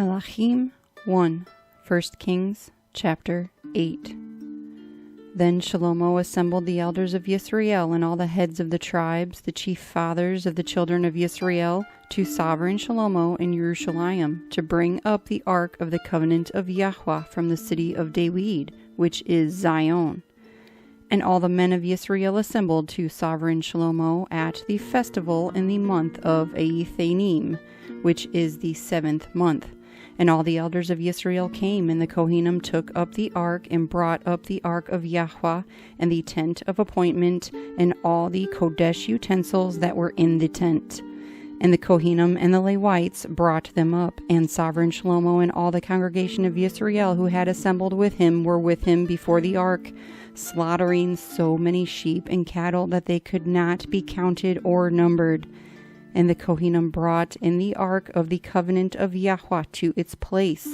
Melakim 1, 1 Kings chapter 8. Then Shelomoh assembled the elders of Yisrael and all the heads of the tribes, the chief fathers of the children of Yisrael, to sovereign Shelomoh in Jerusalem, to bring up the ark of the covenant of Yahuah from the city of David, which is Zion. And all the men of Yisrael assembled to sovereign Shelomoh at the festival in the month of Ethanim, which is the 7th month. And all the elders of Yisrael came, and the Kohanim took up the ark, and brought up the ark of Yahuah, and the tent of appointment, and all the Kodesh utensils that were in the tent. And the Kohanim and the Levites brought them up, and sovereign Shelomoh and all the congregation of Yisrael who had assembled with him were with him before the ark, slaughtering so many sheep and cattle that they could not be counted or numbered. And the Kohanim brought in the ark of the covenant of Yahuah to its place,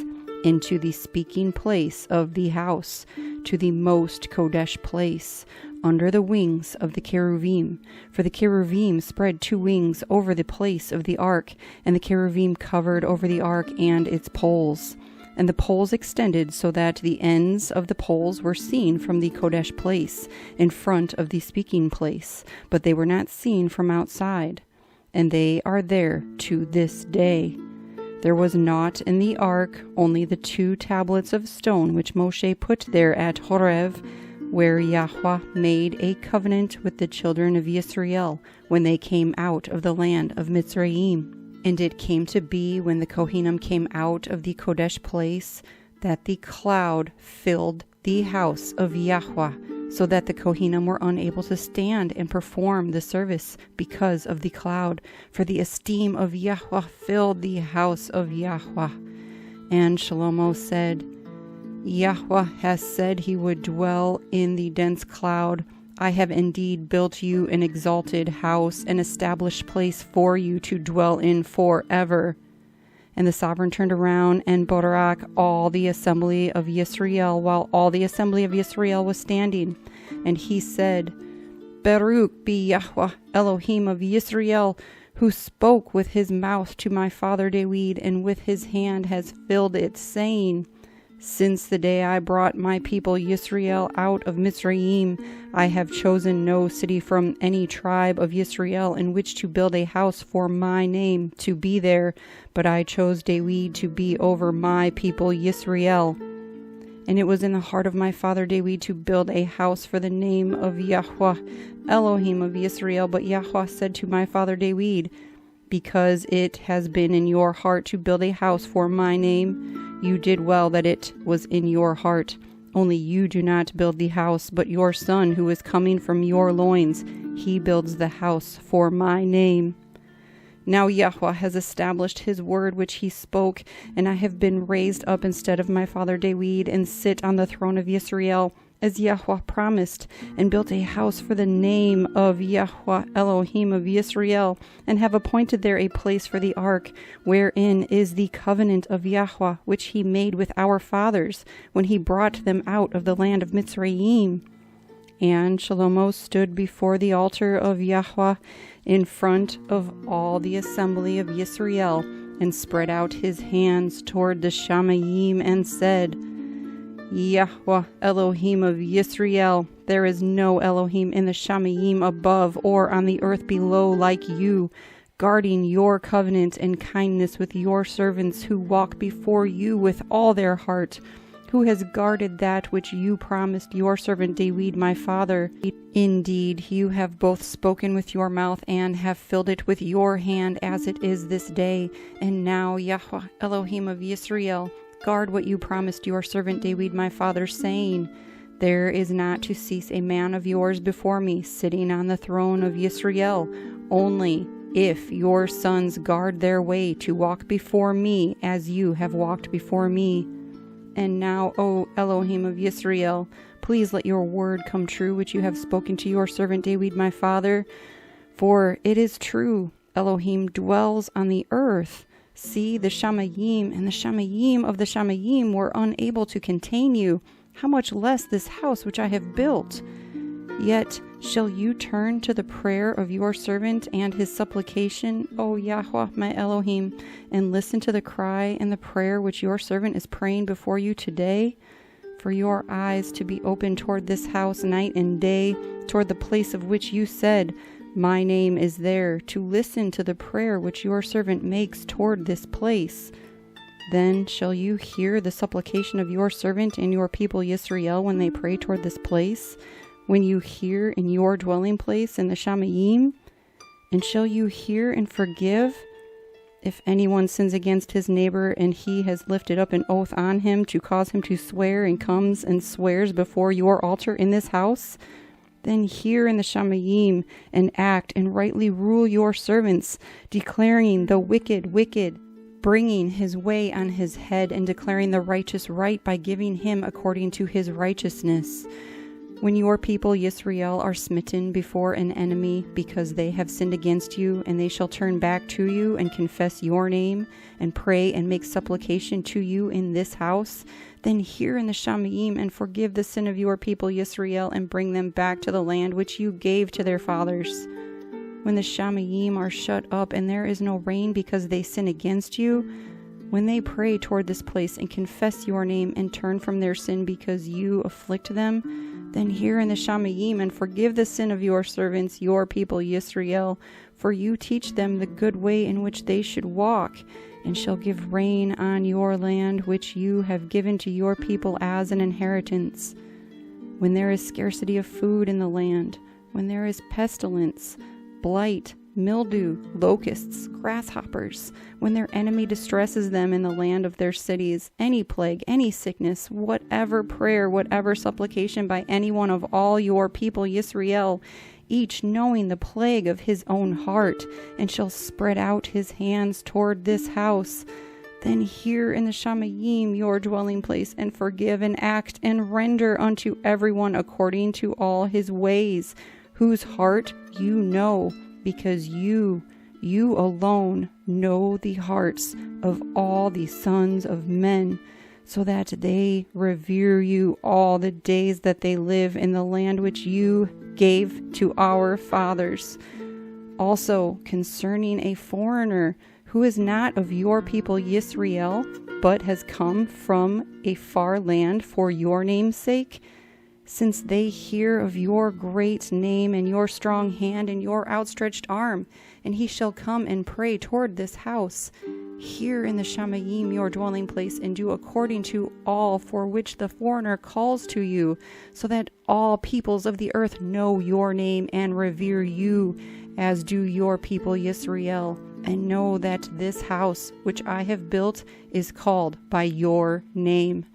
into the speaking place of the house, to the most Kodesh place, under the wings of the cherubim. For the cherubim spread 2 wings over the place of the ark, and the cherubim covered over the ark and its poles. And the poles extended so that the ends of the poles were seen from the Kodesh place, in front of the speaking place, but they were not seen from outside. And they are there to this day. There was naught in the ark, only the 2 tablets of stone which Moshe put there at Horeb, where Yahuah made a covenant with the children of Yisrael when they came out of the land of Mitzrayim. And it came to be, when the Kohanim came out of the Kodesh place, that the cloud filled the house of Yahuah, so that the Kohanim were unable to stand and perform the service because of the cloud, for the esteem of Yahuah filled the house of Yahuah. And Shelomoh said, Yahuah has said he would dwell in the dense cloud. I have indeed built you an exalted house, an established place for you to dwell in forever. And the sovereign turned around and borak all the assembly of Yisrael, while all the assembly of Yisrael was standing. And he said, Baruch be Yahuah, Elohim of Yisrael, who spoke with his mouth to my father David, and with his hand has filled it, saying, Since the day I brought my people Yisrael out of Mitzrayim, I have chosen no city from any tribe of Yisrael in which to build a house for my name to be there, but I chose David to be over my people Yisrael. And it was in the heart of my father David to build a house for the name of Yahuah, Elohim of Yisrael. But Yahuah said to my father David, Because it has been in your heart to build a house for my name, you did well that it was in your heart. Only you do not build the house, but your son who is coming from your loins, he builds the house for my name. Now Yahuah has established his word which he spoke, and I have been raised up instead of my father David, and sit on the throne of Yisrael, as Yahuah promised, and built a house for the name of Yahuah, Elohim of Yisrael, and have appointed there a place for the ark, wherein is the covenant of Yahuah, which he made with our fathers, when he brought them out of the land of Mitzrayim. And Shelomoh stood before the altar of Yahuah in front of all the assembly of Yisrael, and spread out his hands toward the Shamayim, and said, Yahuah, Elohim of Yisrael, there is no Elohim in the Shamayim above or on the earth below like you, guarding your covenant and kindness with your servants who walk before you with all their heart, who has guarded that which you promised your servant David my father. Indeed, you have both spoken with your mouth and have filled it with your hand as it is this day. And now, Yahuah, Elohim of Yisrael, guard what you promised your servant David my father, saying, There is not to cease a man of yours before me, sitting on the throne of Yisrael, only if your sons guard their way to walk before me as you have walked before me. And now, O Elohim of Yisrael, please let your word come true which you have spoken to your servant David my father. For it is true, Elohim dwells on the earth. See, the Shamayim and the Shamayim of the Shamayim were unable to contain you. How much less this house which I have built? Yet shall you turn to the prayer of your servant and his supplication, O Yahuah my Elohim, and listen to the cry and the prayer which your servant is praying before you today? For your eyes to be open toward this house night and day, toward the place of which you said, my name is there, to listen to the prayer which your servant makes toward this place. Then shall you hear the supplication of your servant and your people Yisrael when they pray toward this place, when you hear in your dwelling place in the Shamayim? And shall you hear and forgive? If anyone sins against his neighbor, and he has lifted up an oath on him to cause him to swear, and comes and swears before your altar in this house, then hear in the Shamayim, and act and rightly rule your servants, declaring the wicked wicked, bringing his way on his head, and declaring the righteous right by giving him according to his righteousness. When your people Yisrael are smitten before an enemy because they have sinned against you, and they shall turn back to you and confess your name, and pray and make supplication to you in this house, then hear in the Shamayim and forgive the sin of your people Yisrael, and bring them back to the land which you gave to their fathers. When the Shamayim are shut up and there is no rain because they sin against you, when they pray toward this place and confess your name and turn from their sin because you afflict them, then hear in the Shamayim and forgive the sin of your servants, your people Yisrael, for you teach them the good way in which they should walk, and shall give rain on your land which you have given to your people as an inheritance. When there is scarcity of food in the land, when there is pestilence, blight, mildew, locusts, grasshoppers, when their enemy distresses them in the land of their cities, any plague, any sickness, whatever prayer, whatever supplication by any one of all your people Yisrael, each knowing the plague of his own heart, and shall spread out his hands toward this house, then hear in the Shamayim your dwelling place, and forgive and act and render unto everyone according to all his ways, whose heart you know, because you alone know the hearts of all the sons of men, so that they revere you all the days that they live in the land which you gave to our fathers. Also concerning a foreigner who is not of your people Yisrael, but has come from a far land for your name's sake, since they hear of your great name and your strong hand and your outstretched arm, and he shall come and pray toward this house. Hear in the Shamayim your dwelling place, and do according to all for which the foreigner calls to you, so that all peoples of the earth know your name and revere you, as do your people Yisrael, and know that this house which I have built is called by your name.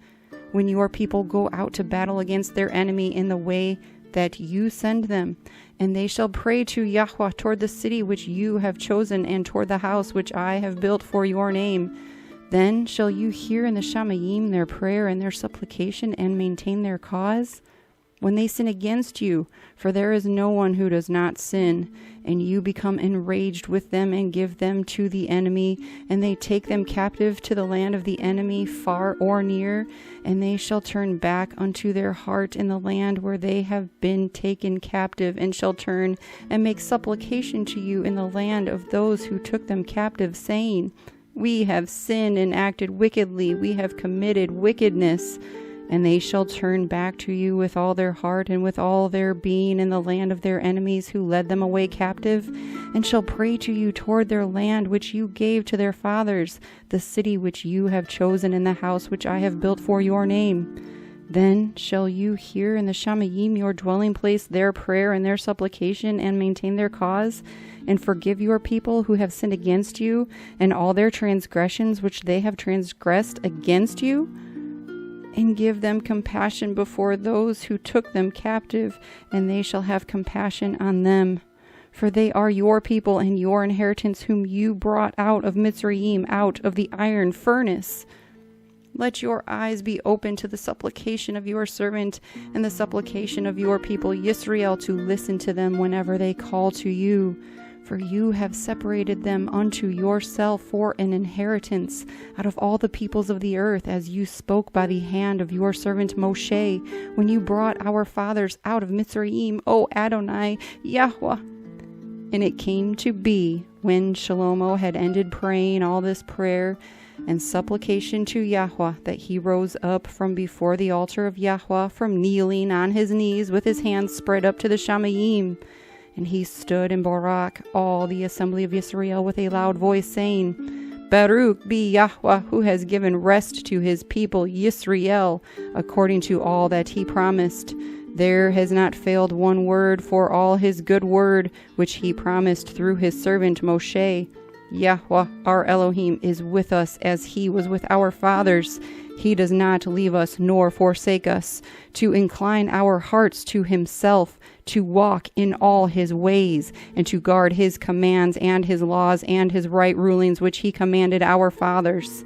When your people go out to battle against their enemy in the way that you send them, and they shall pray to Yahuah toward the city which you have chosen, and toward the house which I have built for your name, then shall you hear in the Shamayim their prayer and their supplication, and maintain their cause? When they sin against you, for there is no one who does not sin, and you become enraged with them and give them to the enemy, and they take them captive to the land of the enemy, far or near, and they shall turn back unto their heart in the land where they have been taken captive, and shall turn and make supplication to you in the land of those who took them captive, saying, We have sinned and acted wickedly, we have committed wickedness. And they shall turn back to you with all their heart and with all their being in the land of their enemies who led them away captive, and shall pray to you toward their land which you gave to their fathers, the city which you have chosen, and the house which I have built for your name. Then shall you hear in the Shamayim your dwelling place their prayer and their supplication, and maintain their cause, and forgive your people who have sinned against you, and all their transgressions which they have transgressed against you, and give them compassion before those who took them captive, and they shall have compassion on them. For they are your people and your inheritance, whom you brought out of Mitzrayim, out of the iron furnace. Let your eyes be open to the supplication of your servant and the supplication of your people Yisrael, to listen to them whenever they call to you. For you have separated them unto yourself for an inheritance out of all the peoples of the earth, as you spoke by the hand of your servant Moshe, when you brought our fathers out of Mitzrayim, O Adonai, Yahweh. And it came to be, when Shelomoh had ended praying all this prayer and supplication to Yahuah, that he rose up from before the altar of Yahuah, from kneeling on his knees with his hands spread up to the Shamayim. And he stood in Barak all the assembly of Israel with a loud voice, saying, Baruch be Yahuah, who has given rest to his people Yisrael, according to all that he promised. There has not failed one word for all his good word, which he promised through his servant Moshe. Yahuah, our Elohim, is with us as he was with our fathers. He does not leave us nor forsake us, to incline our hearts to himself, to walk in all his ways, and to guard his commands and his laws and his right rulings which he commanded our fathers.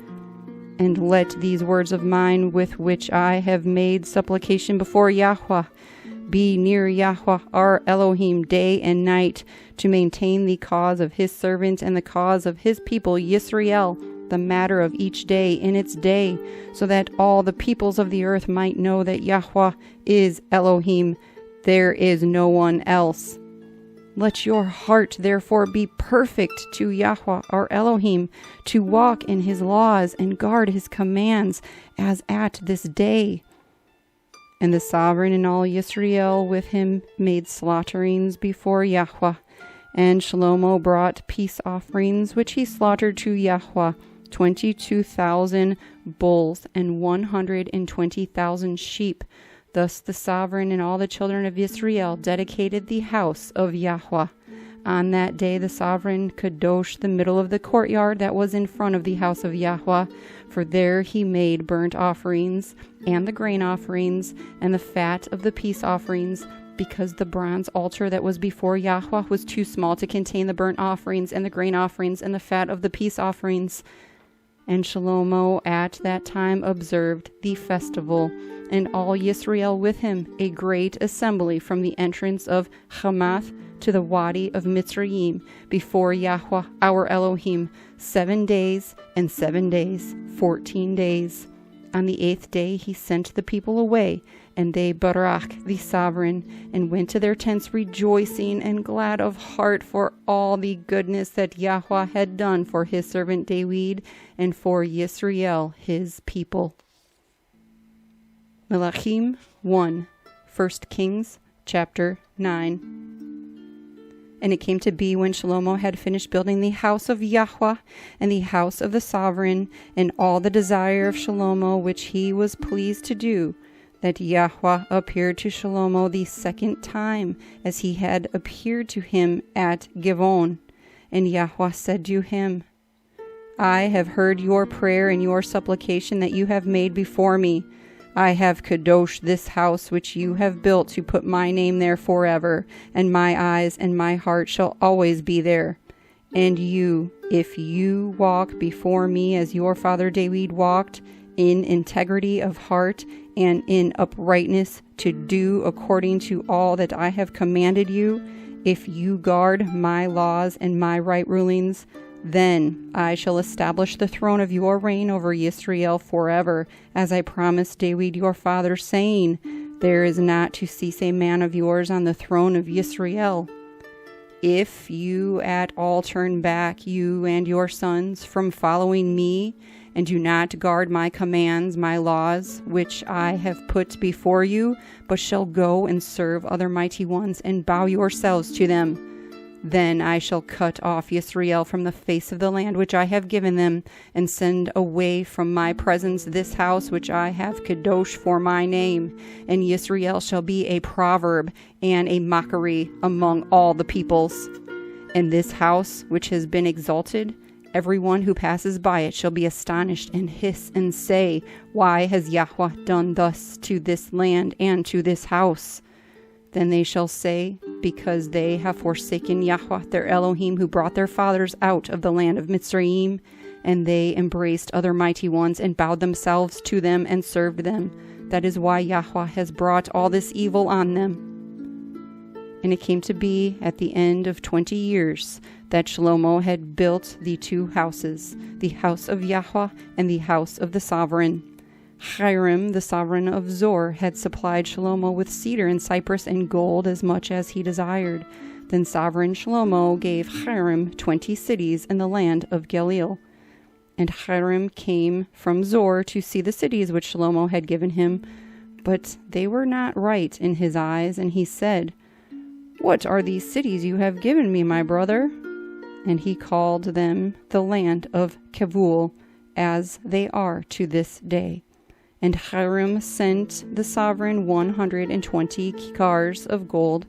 And let these words of mine with which I have made supplication before Yahuah be near Yahuah our Elohim day and night, to maintain the cause of his servants and the cause of his people Yisrael, the matter of each day in its day, so that all the peoples of the earth might know that Yahuah is Elohim, there is no one else. Let your heart therefore be perfect to Yahuah our Elohim, to walk in his laws and guard his commands, as at this day. And the sovereign and all Yisrael with him made slaughterings before Yahuah. And Shelomoh brought peace offerings, which he slaughtered to Yahuah, 22,000 bulls and 120,000 sheep. Thus the sovereign and all the children of Israel dedicated the house of Yahuah. On that day the sovereign kadosh the middle of the courtyard that was in front of the house of Yahuah, for there he made burnt offerings, and the grain offerings, and the fat of the peace offerings, because the bronze altar that was before Yahuah was too small to contain the burnt offerings, and the grain offerings, and the fat of the peace offerings. And Shelomoh at that time observed the festival, and all Yisrael with him, a great assembly from the entrance of Hamath to the Wadi of Mitzrayim, before Yahuah our Elohim, 7 days and 7 days, 14 days. On the 8th day he sent the people away, and they barak the sovereign, and went to their tents rejoicing and glad of heart for all the goodness that Yahuah had done for his servant David and for Yisrael his people. Melakim 1, 1 Kings chapter 9. And it came to be, when Shelomoh had finished building the house of Yahuah and the house of the sovereign, and all the desire of Shelomoh which he was pleased to do, that Yahuah appeared to Shelomoh the second time, as he had appeared to him at Givon. And Yahuah said to him, I have heard your prayer and your supplication that you have made before me. I have kadosh this house which you have built to put my name there forever, and my eyes and my heart shall always be there. And you, if you walk before me as your father David walked, in integrity of heart and in uprightness, to do according to all that I have commanded you, if you guard my laws and my right rulings, then I shall establish the throne of your reign over Yisrael forever, as I promised David your father, saying, there is not to cease a man of yours on the throne of Yisrael. If you at all turn back, you and your sons, from following me, and do not guard my commands, my laws, which I have put before you, but shall go and serve other mighty ones, and bow yourselves to them, then I shall cut off Yisrael from the face of the land which I have given them, and send away from my presence this house which I have kadosh for my name. And Yisrael shall be a proverb and a mockery among all the peoples. And this house which has been exalted, everyone who passes by it shall be astonished and hiss and say, why has Yahuah done thus to this land and to this house? Then they shall say, because they have forsaken Yahuah their Elohim, who brought their fathers out of the land of Mitzrayim, and they embraced other mighty ones, and bowed themselves to them, and served them. That is why Yahuah has brought all this evil on them. And it came to be at the end of 20 years that Shelomoh had built the 2 houses, the house of Yahweh and the house of the sovereign. Hiram, the sovereign of Zor, had supplied Shelomoh with cedar and cypress and gold as much as he desired. Then sovereign Shelomoh gave Hiram 20 cities in the land of Galil. And Hiram came from Zor to see the cities which Shelomoh had given him, but they were not right in his eyes, and he said, "What are these cities you have given me, my brother?" And he called them the land of Kavul, as they are to this day. And Hiram sent the sovereign 120 kikars of gold.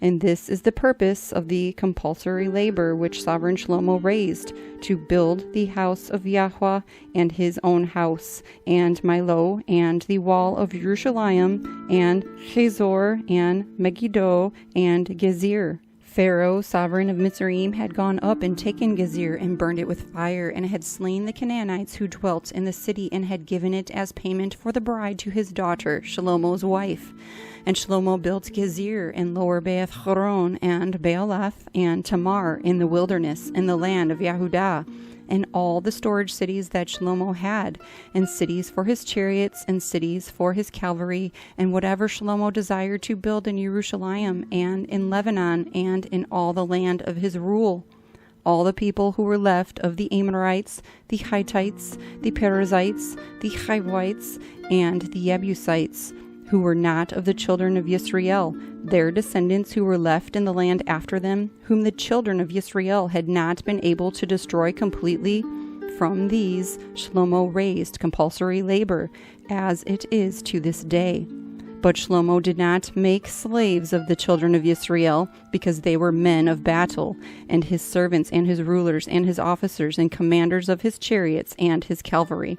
And this is the purpose of the compulsory labor which sovereign Shelomoh raised, to build the house of Yahuah and his own house, and Milo, and the wall of Jerusalem, and Chazor, and Megiddo, and Gezer. Pharaoh, sovereign of Mitzrayim, had gone up and taken Gezer and burned it with fire, and had slain the Canaanites who dwelt in the city, and had given it as payment for the bride to his daughter, Shelomoh's wife. And Shelomoh built Gezer and Lower Beth Horon and Baalath and Tamar in the wilderness in the land of Yehudah, and all the storage cities that Shelomoh had, and cities for his chariots, and cities for his cavalry, and whatever Shelomoh desired to build in Jerusalem, and in Lebanon, and in all the land of his rule. All the people who were left of the Amorites, the Hittites, the Perizzites, the Hivites, and the Jebusites, who were not of the children of Yisrael, their descendants who were left in the land after them, whom the children of Yisrael had not been able to destroy completely, from these Shelomoh raised compulsory labor, as it is to this day. But Shelomoh did not make slaves of the children of Yisrael, because they were men of battle, and his servants and his rulers and his officers and commanders of his chariots and his cavalry.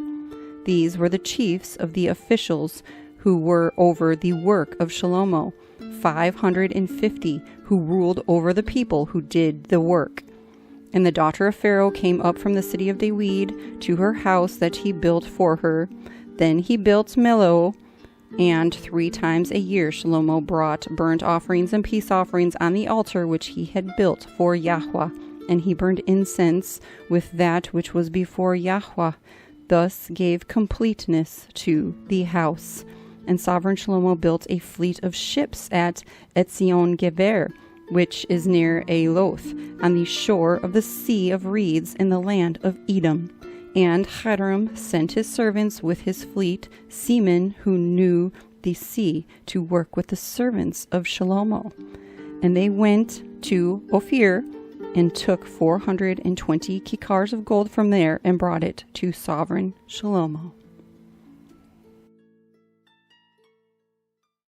These were the chiefs of the officials who were over the work of Shelomoh, 550, who ruled over the people who did the work. And the daughter of Pharaoh came up from the city of David to her house that he built for her. Then he built Millo, and 3 times a year Shelomoh brought burnt offerings and peace offerings on the altar which he had built for Yahuah, and he burned incense with that which was before Yahuah, thus gave completeness to the house. And sovereign Shelomoh built a fleet of ships at Etzion Geber, which is near Eloth, on the shore of the Sea of Reeds in the land of Edom. And Hiram sent his servants with his fleet, seamen who knew the sea, to work with the servants of Shelomoh. And they went to Ophir and took 420 kikars of gold from there and brought it to sovereign Shelomoh.